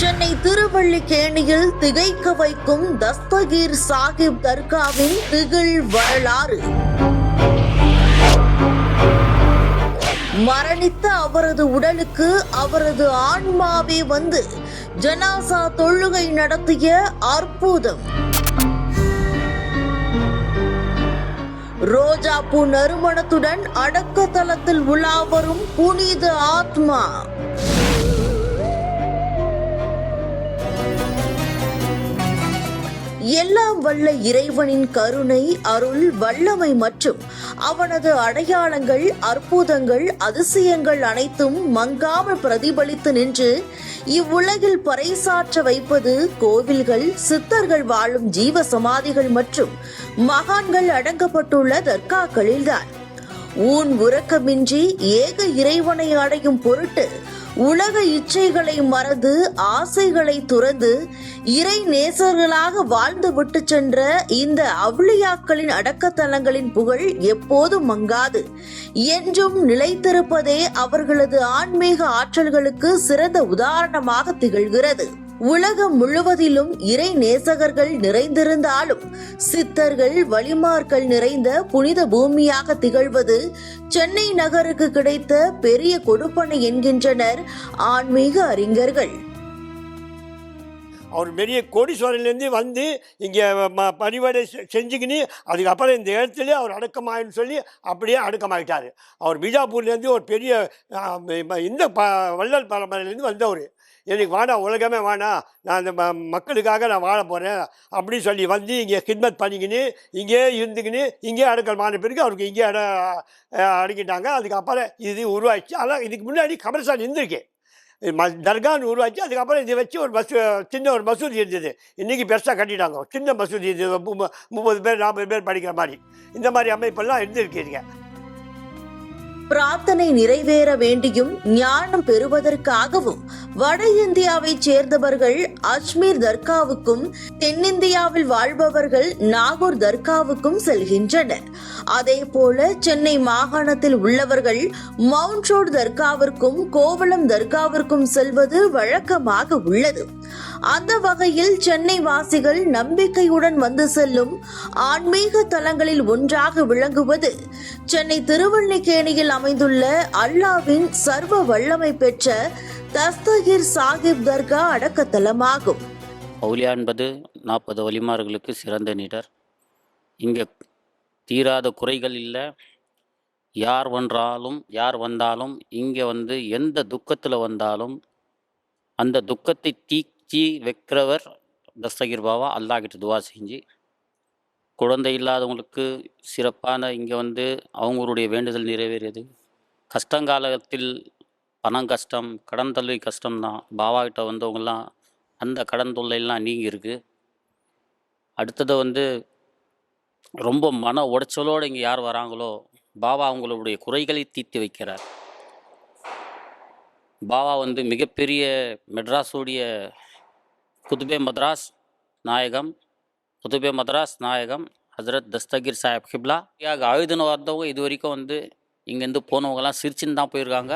சென்னை திருவல்லிக்கேணியில் திகைக்க வைக்கும் தஸ்தகீர் சாஹிப் தர்காவின் திகில் வரலாறு. மரணித்த அவரது உடலுக்கு அவரது ஆன்மாவே வந்து ஜனாசா தொழுகை நடத்திய அற்புதம். ரோஜாப்பூ நறுமணத்துடன் அடக்க தலத்தில் உலா வரும் புனித ஆத்மா. எல்லாம் வல்ல இறைவனின் கருணை, அருள், வல்லமை மற்றும் அவனது அடையாளங்கள், அற்புதங்கள், அதிசயங்கள் அனைத்தும் மங்காமல் பிரதிபலித்து நின்று இவ்வுலகில் பறைசாற்ற வைப்பது கோவில்கள், சித்தர்கள் வாழும் ஜீவ சமாதிகள் மற்றும் மகான்கள் அடங்கப்பட்டுள்ள தர்காக்களில்தான். ஊன் உறக்கமின்றி ஏக இறைவனை அடையும் பொருட்டு உலக இச்சைகளை மறந்து ஆசைகளை துறந்து இறை நேசர்களாக வாழ்ந்து விட்டு சென்ற இந்த அவுளியாக்களின் அடக்கத்தலங்களின் புகழ் எப்போதும் மங்காது என்றும் நிலைத்திருப்பதே அவர்களது ஆன்மீக ஆற்றல்களுக்கு சிறந்த உதாரணமாக திகழ்கிறது. உலகம் முழுவதிலும் இறை நேசகர்கள் நிறைந்திருந்தாலும் சித்தர்கள், வலிமார்கள் நிறைந்த புனித பூமியாக திகழ்வது சென்னை நகருக்கு கிடைத்த பெரிய கொடுப்பனை என்கின்றனர் ஆன்மீக அறிஞர்கள். அவர் பெரிய கோடீஸ்வரன்லேருந்து வந்து இங்கே பணிவடை செஞ்சுக்கின்னு அதுக்கப்புறம் இந்த இடத்துல அவர் அடக்கமாயின்னு சொல்லி அப்படியே அடக்கமாகிட்டார். அவர் பீஜாப்பூர்லேருந்து ஒரு பெரிய இந்த வள்ளல் பரம்பரையிலேருந்து வந்தவர். எனக்கு வேணாம், உலகமே வேணாம், நான் அந்த மக்களுக்காக நான் வாழ போகிறேன் அப்படின்னு சொல்லி வந்து இங்கே ஹிட்மத் பண்ணிக்கின்னு இங்கே இருந்துக்கின்னு இங்கே அடக்கமான பிறகு அவருக்கு இங்கே அடக்கிட்டாங்க. அதுக்கப்புறம் இது உருவாச்சு. ஆனால் இதுக்கு முன்னாடி கமர்சான் இருந்திருக்கு, தர்கான்னு உருவாச்சு. அதுக்கப்புறம் இதை வச்சு ஒரு சின்ன ஒரு மசூதி இருந்தது. இன்றைக்கி பெருசாக கட்டிட்டாங்க. சின்ன மசூதி இருந்தது, 30 பேர் 40 பேர் படிக்கிற மாதிரி. இந்த மாதிரி அமைப்பெல்லாம் இருந்திருக்கீங்க. பிரார்த்தனை நிறைவேற வேண்டியும் ஞானம் பெறுவதற்காகவும் வட இந்தியாவைச் சேர்ந்தவர்கள் அஜ்மீர் தர்காவுக்கும், தென்னிந்தியாவில் வாழ்பவர்கள் நாகூர் தர்காவுக்கும் செல்கின்றனர். அதே போல சென்னை மாகாணத்தில் உள்ளவர்கள் மவுண்ட் ரோட் தர்காவிற்கும் கோவளம் தர்காவிற்கும் செல்வது வழக்கமாக உள்ளது. அந்த வகையில் சென்னை வாசிகள் நம்பிக்கையுடன் வந்து செல்லும் ஆன்மீக தலங்களில் ஒன்றாக விளங்குவது சென்னை திருவல்லிக்கேணியில் அமைந்துள்ள அல்லாவின் சர்வ வல்லமை பெற்ற தஸ்தகீர் சாஹிப் தர்கா அடக்கத்தலமாகும். அவுலியா என்பது 40 வலிமார்களுக்கு சிறந்த நிடர். இங்கே தீராத குறைகள் இல்லை. யார் வந்தாலும் இங்கே வந்து எந்த துக்கத்தில் வந்தாலும் அந்த துக்கத்தை தீச்சி வைக்கிறவர் தஸ்தகீர் பாபா. அல்லாஹ் கிட்ட துவா செஞ்சு குழந்தை இல்லாதவங்களுக்கு சிறப்பான இங்கே வந்து அவங்களுடைய வேண்டுதல் நிறைவேறியது. கஷ்டங்காலத்தில் பணம் கஷ்டம், கடன் தொல்லை கஷ்டம்தான். பாபாக்கிட்ட வந்தவங்கெல்லாம் அந்த கடன் தொல்லையெல்லாம் நீங்கி இருக்குது. அடுத்தது வந்து ரொம்ப மன உடைச்சலோடு இங்கே யார் வராங்களோ பாபா அவங்களுடைய குறைகளை தீர்த்து வைக்கிறார். பாபா வந்து மிகப்பெரிய மெட்ராஸுடைய குதுபே மதராஸ் நாயகம் ஹசரத் தஸ்தகீர் சாஹிப் கிப்லா ஆயுதன வந்தவங்க இது வரைக்கும் வந்து இங்கேருந்து போனவங்கலாம் சிரிச்சுன்னு தான் போயிருக்காங்க.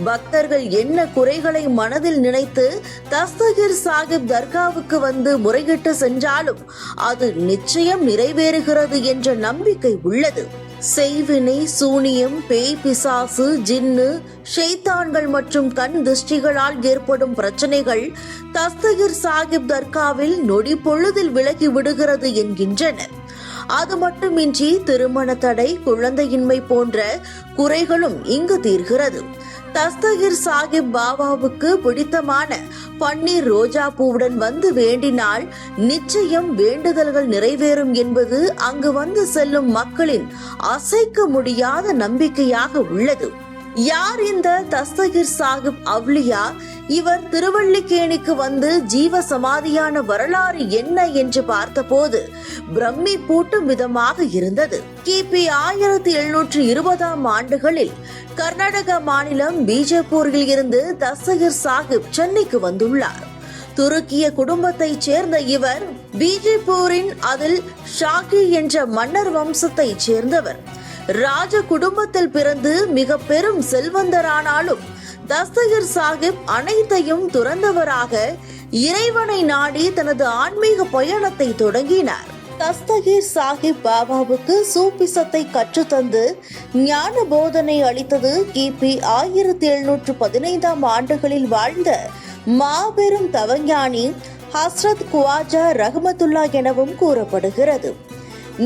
பக்தர்கள் என்ன குறைகளை மனதில் நினைத்து தஸ்தகீர் சாஹிப் தர்காவுக்கு வந்து முறையிட்டு சென்றாலும் அது நிச்சயம் நிறைவேறுகிறது என்ற நம்பிக்கை உள்ளது. செய்வினை, சூனியம், பேய், பிசாசு, ஜின்னு, ஷைத்தான்கள் மற்றும் கண் திருஷ்டிகளால் ஏற்படும் பிரச்சனைகள் தஸ்தகீர் சாஹிப் தர்காவில் நொடி பொழுதில் விலகி விடுகிறது என்கின்றனர். அது மட்டுமின்றி திருமண தடை, குழந்தையின்மை போன்ற குறைகளும் இங்கு தீர்கிறது. தஸ்தகீர் சாஹிப் பாபாவுக்கு பிடித்தமான பன்னீர் ரோஜா பூவுடன் வந்து வேண்டினால் நிச்சயம் வேண்டுதல்கள் நிறைவேறும் என்பது அங்கு வந்து செல்லும் மக்களின் அசைக்க முடியாத நம்பிக்கையாக உள்ளது. யார் இந்த தஸ்தகீர் சாஹிப் அவ்லியா? இவர் திருவல்லிக்கேணிக்கு வந்து ஜீவ சமாதியான வரலாறு என்ன என்று பார்த்தபோது பிரம்மி பூட்டும் விதமாக இருந்தது. கிபி 1720ஆம் ஆண்டுகளில் கர்நாடக மாநிலம் பீஜப்பூரில் இருந்து தஸ்தகீர் சாஹிப் சென்னைக்கு வந்துள்ளார். துருக்கிய குடும்பத்தைச் சேர்ந்த இவர் பீஜப்பூரின் அதில் ஷாகி என்ற மன்னர் வம்சத்தைச் சேர்ந்தவர். ராஜ குடும்பத்தில் பிறந்து மிக பெரும் செல்வந்தரானாலும் தஸ்தகிர் சாஹிப் அனைத்தையும் துறந்தவராக இறைவனை நாடி தனது ஆன்மீக பயணத்தை தொடங்கினார். தஸ்தகிர் சாஹிப் பாபாவுக்கு சூபிசத்தை கற்றுத்தந்து ஞான போதனை அளித்தது கிபி 1715 ஆண்டுகளில் வாழ்ந்த மாபெரும் தவஞானி ஹஸ்ரத் குவாஜா ரஹ்மத்துல்லா எனவும் கூறப்படுகிறது.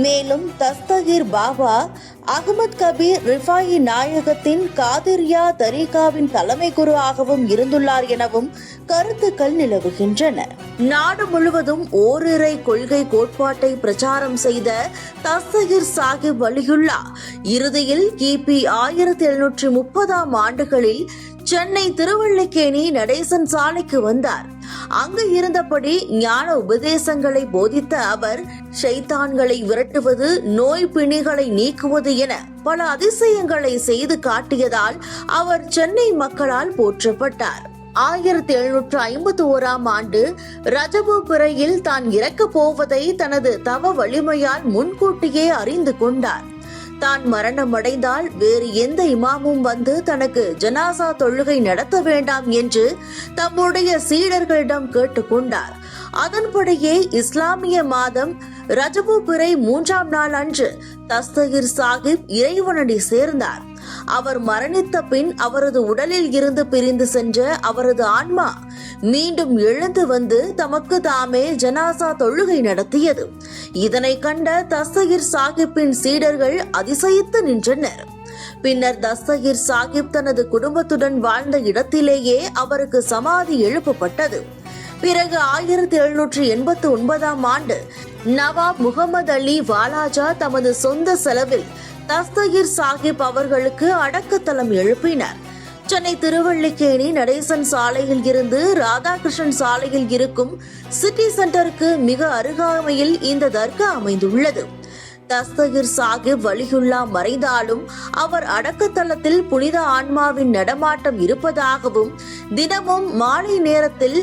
மேலும் தஸ்தகிர் பாபா அகமது கபீர் ரிஃபாயி நாயகத்தின் காதிரியா தரீகாவின் தலைமை குருவாகவும் இருந்துள்ளார் எனவும் கருத்துக்கள் நிலவுகின்றன. நாடு முழுவதும் ஓரிரை கொள்கை கோட்பாட்டை பிரச்சாரம் செய்த தஸ்தகிர் சாஹிப் வலியுல்லா இறுதியில் கிபி 1730 ஆண்டுகளில் சென்னை திருவல்லிக்கேணி நடேசன் சாலைக்கு வந்தார். அங்கு இருந்தபடி ஞான உபதேசங்களை போதித்த அவர் ஷைத்தான்களை விரட்டுவது, நோய் பிணிகளை நீக்குவது என பல அதிசயங்களை செய்து காட்டியதால் அவர் சென்னை மக்களால் போற்றப்பட்டார். 1751 ஆண்டு ரஜபு பிறையில் தான் இறக்கப் போவதை தனது தவ வலிமையால் முன்கூட்டியே அறிந்து கொண்டார். தான் மரணமடைந்தால் வேறு எந்த இமாமும் வந்து தனக்கு ஜனாசா தொழுகை நடத்த வேண்டாம் என்று தம்முடைய சீடர்களிடம் கேட்டுக்கொண்டார். அதன்படியே இஸ்லாமிய மாதம் ரஜபு பிறை 3ஆம் நாள் அன்று தஸ்தகிர் சாஹிப் இறைவனடி சேர்ந்தார். அவர் மரணித்த பின் அவரது உடலில் இருந்து பிரிந்து சென்ற அவரது ஆன்மா மீண்டும் எழுந்து வந்து தமக்கு தாமே ஜனாசா தொழுகை நடத்தியது. இதனை கண்ட தஸ்தகிர் சாஹிப்பின் சீடர்கள் அதிசயித்து நின்றனர். பின்னர் தஸ்தகிர் சாஹிப் தனது குடும்பத்துடன் வாழ்ந்த இடத்திலேயே அவருக்கு சமாதி எழுப்பப்பட்டது. பிறகு 1789 ஆண்டு நவாப் முகமது அலி வாலாஜா தமது சொந்த செலவில் தஸ்தகிர் சாஹிப் அவர்களுக்கு அடக்கத்தலம் எழுப்பினார். சென்னை திருவல்லிக்கேணி நடேசன் சாலையில் இருந்து ராதாகிருஷ்ணன் சாலையில் இருக்கும் சிட்டி சென்டருக்கு மிக அருகாமையில் இந்த தர்கா அமைந்துள்ளது. தஸ்தகிர் சாஹிப் வலியுல்லா மறைந்தாலும் அவர் அடக்கத்தலத்தில் புனித ஆன்மாவின் நடமாட்டம் இருப்பதாகவும் தினமும் மாலை நேரத்தில்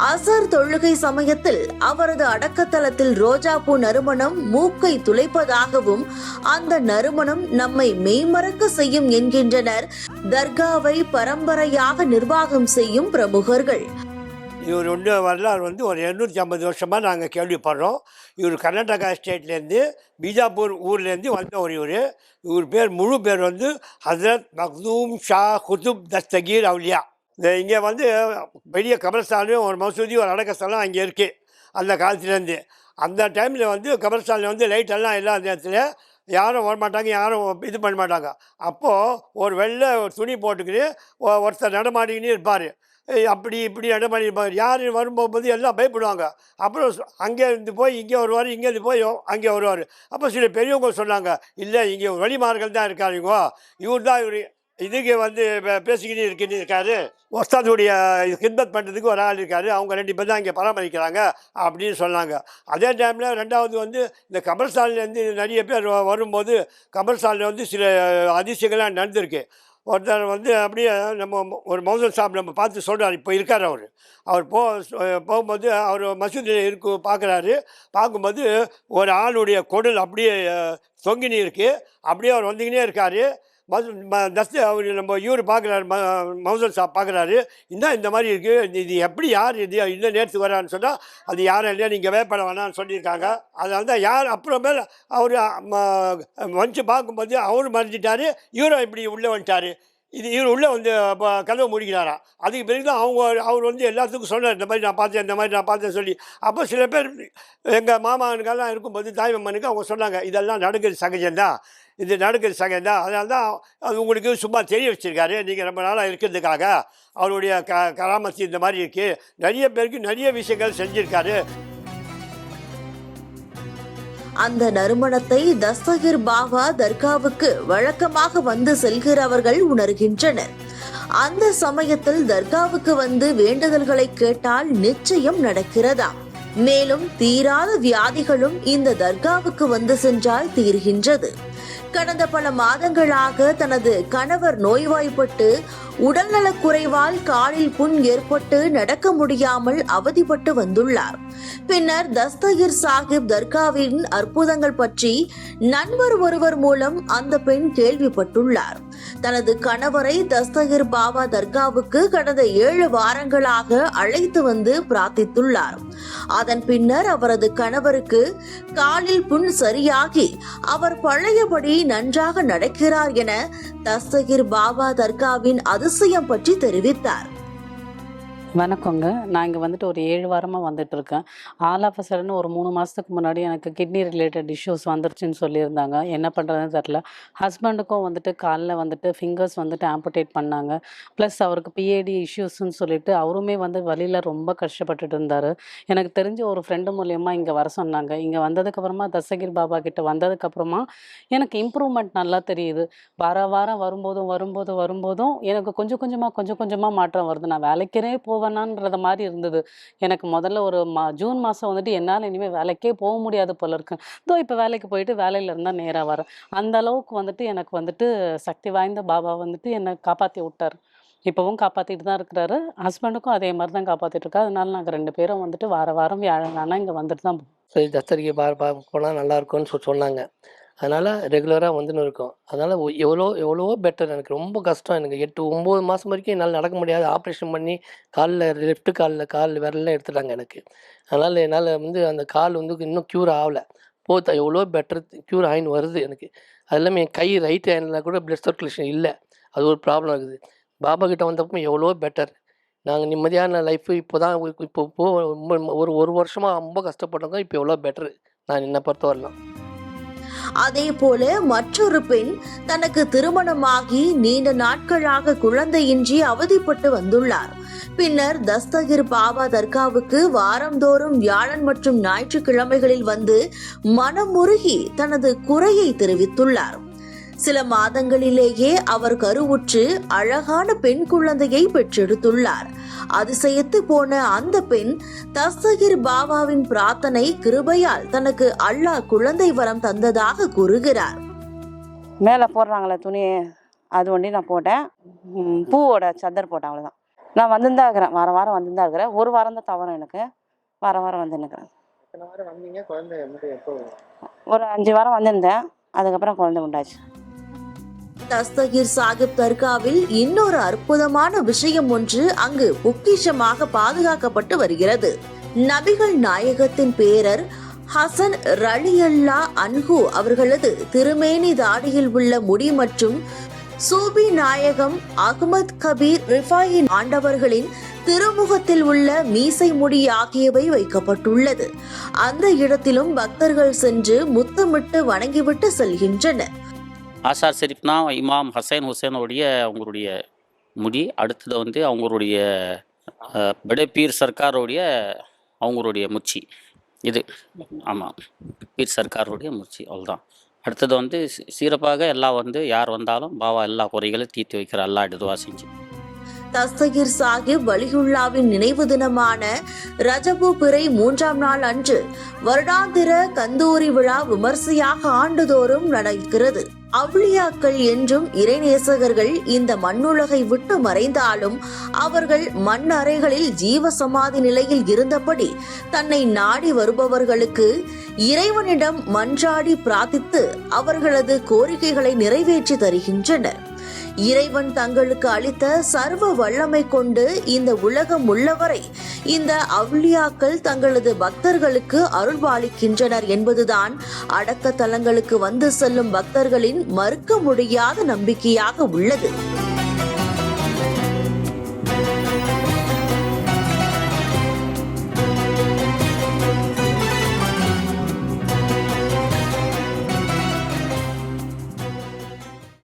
அசர் தொழுகை சமயத்தில் அவரது அடக்கத்தலத்தில் ரோஜாப்பூ நறுமணம் மூக்கை துளைப்பதாகவும் அந்த நறுமணம் நம்மை மெய்மறக்க செய்யும் என்கின்றனர் தர்காவை பரம்பரையாக நிர்வாகம் செய்யும் பிரமுகர்கள். இவர் வரலாறு ஒரு 250 வருஷமாக நாங்கள் கேள்விப்படுறோம். இவர் கர்நாடகா ஸ்டேட்லேருந்து பீஜாப்பூர் ஊர்லேருந்து வந்த இவர் பேர் முழு பேர் ஹசரத் மக்தூம் ஷா குதுப் தஸ்தகீர் அவுலியா. இங்கே பெரிய கபரஸ்தானும் ஒரு மசூதி ஒரு அடக்கஸ்தலம் அங்கே இருக்குது. அந்த காலத்துலேருந்து அந்த டைமில் கபரஸ்தானில் லைட்டெல்லாம் எல்லா நேரத்தில் யாரும் வரமாட்டாங்க, யாரும் இது பண்ண மாட்டாங்க. அப்போது ஒரு வெள்ளை துணி போட்டுக்கிட்டு ஒருத்தர் நடமாடிக்கினே இருப்பார். அப்படி இப்படி நடமாடிப்பாங்க. யார் வரும்போது எல்லாம் பயப்படுவாங்க. அப்புறம் அங்கே இருந்து போய் இங்கே வருவார், இங்கேருந்து போய் அங்கே வருவார். அப்போ சில பெரியவங்க சொன்னாங்க, இல்லை இங்கே வழிமார்கள் தான் இருக்காருங்க, இவர் தான் இதுக்கு பேசிக்கிட்டு இருக்காரு, ஒஸ்தாதுடைய ஹித்மத் பண்ணுறதுக்கு ஒரு ஆள் இருக்கார், அவங்க 2 பேர் தான் இங்கே பராமரிக்கிறாங்க அப்படின்னு சொன்னாங்க. அதே டைமில் ரெண்டாவது இந்த கபர்ஸ்தான்லேருந்து நிறைய பேர் வரும்போது கபர்ஸ்தானில் சில அதிசயங்கள்லாம் நடந்திருக்கு. ஒருத்தர் அப்படியே நம்ம ஒரு மௌசன் சாப் நம்ம பார்த்து சொல்கிறார். இப்போ இருக்கார் அவர் போகும்போது அவர் மசூதியில் பார்க்கும்போது ஒரு ஆளுடைய குடல் அப்படியே தொங்கினி இருக்குது. அப்படியே அவர் வந்துக்கினே இருக்கார். அவர் நம்ம இவர் பார்க்குறாரு, மௌசன் சாப் பார்க்குறாரு. இந்த மாதிரி இருக்குது, இது எப்படி யார் இது இன்னும் நேரத்துக்கு வரான்னு சொன்னால் அது யாரும் இல்லையா, நீங்கள் வேப்பட வேணான்னு சொல்லியிருக்காங்க. அதனால தான் யார் அப்புறமேல் அவர் வந்து பார்க்கும்போது அவரும் மறைஞ்சிட்டார், இவரும் இப்படி உள்ளே வந்துட்டார். இவர் உள்ளே கதவை முடிக்கிறாரா. அதுக்கு பிறகு தான் அவர் எல்லாத்துக்கும் சொன்னார், இந்த மாதிரி நான் பார்த்தேன் சொல்லி. அப்போ சில பேர் எங்கள் மாமானுக்கெல்லாம் இருக்கும்போது தாய்மாமனுக்கு அவங்க சொன்னாங்க, இதெல்லாம் நடக்கிறது சகஜம்தான், இது நடக்கிறது சகஜம்தான். அதனால தான் அது உங்களுக்கு சும்மா தெரிய வச்சுருக்காரு, நீங்கள் ரொம்ப நாளாக இருக்கிறதுக்காக அவருடைய கராமத்தி இந்த மாதிரி இருக்குது. நிறைய பேருக்கு நிறைய விஷயங்கள் செஞ்சுருக்காரு. அந்த நறுமணத்தை தஸ்தகிர் பாபா தர்காவுக்கு வழக்கமாக செல்கிறவர்கள் உணர்கின்றனர். அந்த சமயத்தில் தர்காவுக்கு வேண்டுதல்களை கேட்டால் நிச்சயம் நடக்கிறதா. மேலும் தீராத வியாதிகளும் இந்த தர்காவுக்கு சென்றால் தீர்கின்றது. கடந்த பல மாதங்களாக தனது கணவர் நோய்வாய்ப்பட்டு உடல்நலக் குறைவால் காலில் புண் ஏற்பட்டு நடக்க முடியாமல் அவதிப்பட்டு வந்துள்ளார். பின்னர் தஸ்தகிர் சாஹிப் தர்காவின் அற்புதங்கள் பற்றி நண்பர் ஒருவர் மூலம் அந்த பெண் கேள்விப்பட்டுள்ளார். தனது கணவரை தஸ்தகிர் பாபா தர்காவுக்கு கடந்த 7 வாரங்களாக அழைத்து வந்து பிரார்த்தித்துள்ளார். அதன் பின்னர் அவரது கணவருக்கு காலில் புண் சரியாகி அவர் பழையபடி நன்றாக நடக்கிறார் என தஸ்தகிர் பாபா தர்காவின் அதிசயம் பற்றி தெரிவித்தார். வணக்கங்க. நான் இங்கே வந்துட்டு ஒரு 7 வாரமாக வந்துட்டு இருக்கேன். ஆல் ஆஃப் அ சடன் ஒரு 3 மாதத்துக்கு முன்னாடி எனக்கு கிட்னி ரிலேட்டட் இஷ்யூஸ் வந்துருச்சுன்னு சொல்லியிருந்தாங்க. என்ன பண்ணுறதுன்னு தெரில. ஹஸ்பண்டுக்கும் வந்துட்டு காலில் வந்துட்டு ஃபிங்கர்ஸ் வந்துட்டு ஆம்புடேட் பண்ணாங்க. ப்ளஸ் அவருக்கு பிஏடி இஷ்யூஸ்ன்னு சொல்லிட்டு அவருமே வந்து வழியில் ரொம்ப கஷ்டப்பட்டுட்டு இருந்தார். எனக்கு தெரிஞ்ச ஒரு ஃப்ரெண்டு மூலயமா இங்கே வர சொன்னாங்க. இங்கே வந்ததுக்கப்புறமா தஸ்தகிர் பாபா கிட்ட வந்ததுக்கப்புறமா எனக்கு இம்ப்ரூவ்மெண்ட் நல்லா தெரியுது. வாரம் வரும்போதும் எனக்கு கொஞ்சம் கொஞ்சமாக மாற்றம் வருது. நான் வேலைக்கே போவேனான்றத மாதிரி இருந்தது. எனக்கு முதல்ல ஒரு ஜூன் மாதம் வந்துட்டு என்னால் இனிமேல் வேலைக்கே போக முடியாது போல இருக்கு. இப்போ வேலைக்கு போயிட்டு வேலையில் இருந்தால் நேராக வரேன். அந்த அளவுக்கு வந்துட்டு எனக்கு வந்துட்டு சக்தி வாய்ந்த பாபா வந்துட்டு என்னை காப்பாற்றி விட்டார். இப்போவும் காப்பாற்றிட்டு தான் இருக்கிறாரு. ஹஸ்பண்டுக்கும் அதே மாதிரி தான் காப்பாற்றிட்டு இருக்காரு. அதனால நாங்கள் 2 பேரும் வந்துட்டு வாரம் வியாழனானா இங்கே வந்துட்டு தான் சரி தஸ்தகிர் பாபா போனால் நல்லாயிருக்கும்னு சொன்னாங்க. அதனால் ரெகுலராக வந்துன்னு இருக்கோம். அதனால் எவ்வளவோ பெட்டர். எனக்கு ரொம்ப கஷ்டம். எனக்கு 8-9 மாதம் வரைக்கும் என்னால் நடக்க முடியாது. ஆப்ரேஷன் பண்ணி லெஃப்ட் கால் விரல்லாம் எடுத்துட்டாங்க எனக்கு. அதனால் என்னால் வந்து அந்த கால் வந்து இன்னும் க்யூர் ஆகலை. எவ்வளோ பெட்டர் க்யூர் ஆகின்னு வருது எனக்கு. அது இல்லாமல் என் கை ரைட் ஹேண்டில் கூட பிளட் சர்க்குலேஷன் இல்லை. அது ஒரு ப்ராப்ளம் இருக்குது. பாபா கிட்ட வந்தப்போ எவ்வளோ பெட்டர். நாங்கள் நிம்மதியான லைஃபு இப்போ ஒரு வருஷமாக ரொம்ப கஷ்டப்பட்டவங்க இப்போ எவ்வளோ பெட்டரு நான் என்னை பொறுத்த வரலாம். அதே போல மற்றொரு பெண் தனக்கு திருமணமாகி நீண்ட நாட்களாக குழந்தையின்றி அவதிப்பட்டு வந்துள்ளார். பின்னர் தஸ்தகிர் பாபா தர்காவுக்கு வாரந்தோறும் வியாழன் மற்றும் ஞாயிற்றுக்கிழமைகளில் வந்து மனமுருகி தனது குறையை தெரிவித்துள்ளார். சில மாதங்களிலேயே அவர் கருவுற்று அழகான பெண் குழந்தையை பெற்றெடுத்துள்ளார். அதிசயத்து போன அந்த பெண் தஸ்தகிர் பாபாவின் பிரார்த்தனை கிருபையால் தனக்கு அல்லாஹ் குழந்தை வரம் தந்ததாக கூறுகிறார். மேலே போடுறாங்களே துணி, அது ஒண்டி நான் போட்டேன். பூவோட சதர் போட்டேன், அவ்வளோதான். நான் வந்துருந்தா இருக்கிறேன். வாரம் வந்துருந்தா இருக்கிறேன். ஒரு வாரம் தான் தவறும் எனக்கு. வாரம் வந்து நிற்கிறேன். ஒரு 5 வாரம் வந்திருந்தேன். அதுக்கப்புறம் குழந்தை உண்டாச்சு. தஸ்தகிர் சாஹிப் தர்காவில் இன்னொரு அற்புதமான விஷயம் ஒன்று அங்கு பொக்கிஷமாக பாதுகாக்கப்பட்டு வருகிறது. நபிகள் நாயகத்தின் பேரர் ஹசன் ரலியல்லா அன்ஹு அவர்களது திருமேனி தாடியில் உள்ள முடி மற்றும் சூபி நாயகம் அஹ்மத் கபீர் ரிஃபாயி ஆண்டவர்களின் திருமுகத்தில் உள்ள மீசை முடி ஆகியவை வைக்கப்பட்டுள்ளது. அந்த இடத்திலும் பக்தர்கள் சென்று முத்தமிட்டு வணங்கிவிட்டு செல்கின்றனர். ஆசார் ஷெரீப்னா இமாம் ஹசைன் ஹுசேனோடைய அவங்களுடைய முடி. அடுத்தது வந்து அவங்களுடைய படே பீர் சர்க்காரோடைய அவங்களுடைய முச்சி. இது ஆமாம், பீர் சர்க்காரோடைய முச்சி. அவ்வளோதான். அடுத்தது வந்து சிறப்பாக எல்லாம் வந்து யார் வந்தாலும் பாபா எல்லா குறைகளையும் தீர்த்து வைக்கிற அல்லாஹ்ட்ட துஆ செஞ்சு. தஸ்தகிர் சாஹிப் வலியுல்லாவின் நினைவு தினமான ரஜபு பிறை 3ஆம் நாள் அன்று வருடாந்திர கந்தூரி விழா விமர்சையாக ஆண்டுதோறும் நடக்கிறது. அவ்லியாக்கள் என்றும் இறைநேசகர்கள் இந்த மண்ணுலகை விட்டு மறைந்தாலும் அவர்கள் மண் அறைகளில் ஜீவசமாதி நிலையில் இருந்தபடி தன்னை நாடி வருபவர்களுக்கு இறைவனிடம் மன்றாடி பிரார்த்தித்து அவர்களது கோரிக்கைகளை நிறைவேற்றி தருகின்றனர். இறைவன் தங்களுக்கு அளித்த சர்வ வல்லமை கொண்டு இந்த உலகம் உள்ளவரை இந்த அவ்லியாக்கள் தங்களது பக்தர்களுக்கு அருள்பாலிக்கின்றனர் என்பதுதான் அடக்க தலங்களுக்கு வந்து செல்லும் பக்தர்களின் மறுக்க முடியாத நம்பிக்கையாக உள்ளது.